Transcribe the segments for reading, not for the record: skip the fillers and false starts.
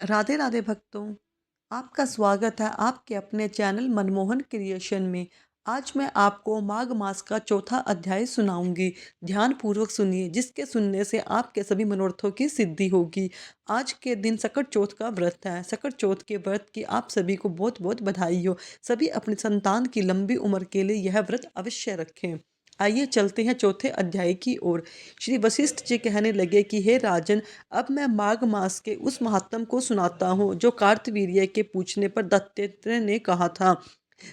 राधे राधे भक्तों। आपका स्वागत है आपके अपने चैनल मनमोहन क्रिएशन में। आज मैं आपको माघ मास का चौथा अध्याय सुनाऊंगी। ध्यान पूर्वक सुनिए, जिसके सुनने से आपके सभी मनोरथों की सिद्धि होगी। आज के दिन सकट चौथ का व्रत है। सकट चौथ के व्रत की आप सभी को बहुत बहुत बधाई हो। सभी अपनी संतान की लंबी उम्र के लिए यह व्रत अवश्य रखें। आइए चलते हैं चौथे अध्याय की ओर। श्री वशिष्ठ जी कहने लगे कि हे राजन, अब मैं माघ मास के उस महात्म को सुनाता हूँ जो कार्तवीर्य के पूछने पर दत्तात्रेय ने कहा था।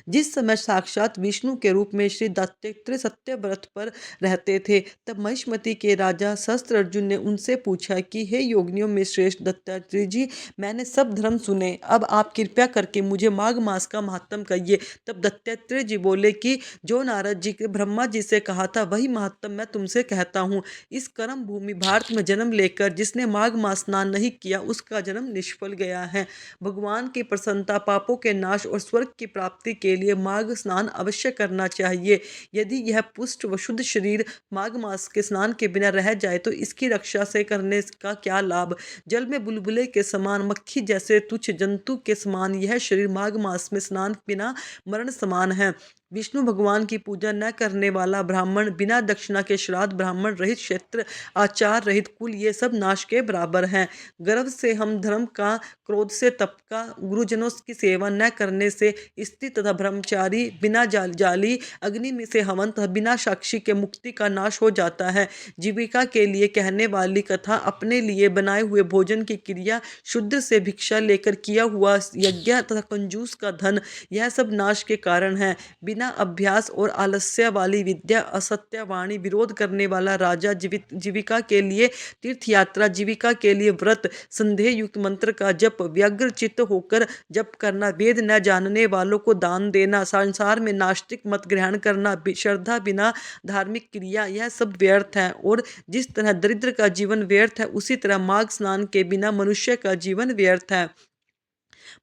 जिस समय साक्षात विष्णु के रूप में श्री दत्तात्रेय सत्यव्रत पर रहते थे, तब महिष्मति के राजा सहस्त्रार्जुन ने उनसे पूछा कि हे योगिनियों में श्रेष्ठ दत्तात्रेय जी, मैंने सब धर्म सुने, अब आप कृपया करके मुझे माघ मास का महात्म कहिए। तब दत्तात्रेय जी बोले कि जो नारद जी के ब्रह्मा जी से कहा था वही महात्म मैं तुमसे कहता हूँ। इस कर्म भूमि भारत में जन्म लेकर जिसने माघ मास स्नान नहीं किया उसका जन्म निष्फल गया है। भगवान की प्रसन्नता, पापों के नाश और स्वर्ग की प्राप्ति के लिए माघ स्नान अवश्य करना चाहिए। यदि यह पुष्ट व शुद्ध शरीर माघ मास के स्नान के बिना रह जाए तो इसकी रक्षा से करने का क्या लाभ। जल में बुलबुले के समान, मक्खी जैसे तुच्छ जंतु के समान यह शरीर माघ मास में स्नान बिना मरण समान है। विष्णु भगवान की पूजा न करने वाला ब्राह्मण, बिना दक्षिणा के श्राद्ध, ब्राह्मण रहित क्षेत्र, आचार रहित कुल, ये सब नाश के बराबर हैं। गर्व से हम धर्म का, क्रोध से तप का, गुरुजनों की सेवा न करने से स्त्री तथा ब्रह्मचारी, बिना जाली अग्नि में से हवन तथा बिना साक्षी के मुक्ति का नाश हो जाता है। जीविका के लिए कहने वाली कथा, अपने लिए बनाए हुए भोजन की क्रिया, शूद्र से भिक्षा लेकर किया हुआ यज्ञ तथा कंजूस का धन, यह सब नाश के कारण है। बिना अभ्यास और आलस्य वाली विद्या, असत्य वाणी, विरोध करने वाला राजा, जीविका के लिए तीर्थ यात्रा, जीविका के लिए व्रत, संदेह युक्त मंत्र का जप, व्यग्र चित्त होकर जप करना, वेद न जानने वालों को दान देना, संसार में नास्तिक मत ग्रहण करना, श्रद्धा बिना धार्मिक क्रिया, यह सब व्यर्थ है। और जिस तरह दरिद्र का जीवन व्यर्थ है, उसी तरह माघ स्नान के बिना मनुष्य का जीवन व्यर्थ है।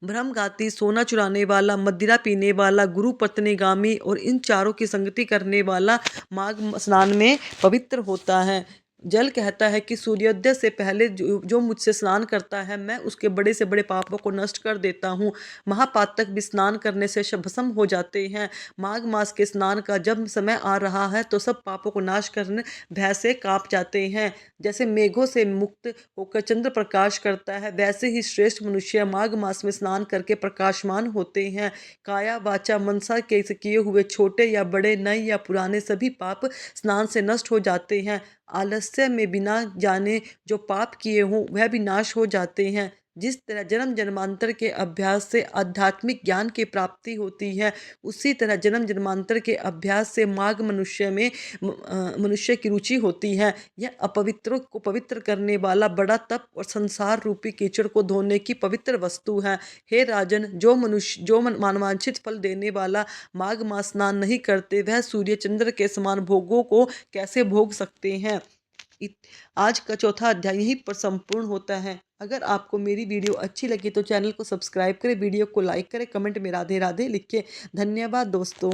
भ्रमघाती, सोना चुराने वाला, मदिरा पीने वाला, गुरु पत्नीगामी और इन चारों की संगति करने वाला माघ स्नान में पवित्र होता है। जल कहता है कि सूर्योदय से पहले जो मुझसे स्नान करता है, मैं उसके बड़े से बड़े पापों को नष्ट कर देता हूँ। महापातक भी स्नान करने से भस्म हो जाते हैं। माघ मास के स्नान का जब समय आ रहा है तो सब पापों को नाश करने भय से कांप जाते हैं। जैसे मेघों से मुक्त होकर चंद्र प्रकाश करता है, वैसे ही श्रेष्ठ मनुष्य माघ मास में स्नान करके प्रकाशमान होते हैं। काया वाचा मनसा के किए हुए छोटे या बड़े, नए या पुराने सभी पाप स्नान से नष्ट हो जाते हैं। आलस्य में बिना जाने जो पाप किए हों वह भी नाश हो जाते हैं। जिस तरह जन्म जन्मांतर के अभ्यास से आध्यात्मिक ज्ञान की प्राप्ति होती है, उसी तरह जन्म जन्मांतर के अभ्यास से माघ मनुष्य की रुचि होती है। यह अपवित्रों को पवित्र करने वाला बड़ा तप और संसार रूपी कीचड़ को धोने की पवित्र वस्तु है। हे राजन, जो मनवांछित फल देने वाला माघ मास स्नान नहीं करते, वह सूर्य चंद्र के समान भोगों को कैसे भोग सकते हैं। आज का चौथा अध्याय यहीं पर संपूर्ण होता है। अगर आपको मेरी वीडियो अच्छी लगी तो चैनल को सब्सक्राइब करें, वीडियो को लाइक करें, कमेंट में राधे राधे लिखें। धन्यवाद दोस्तों।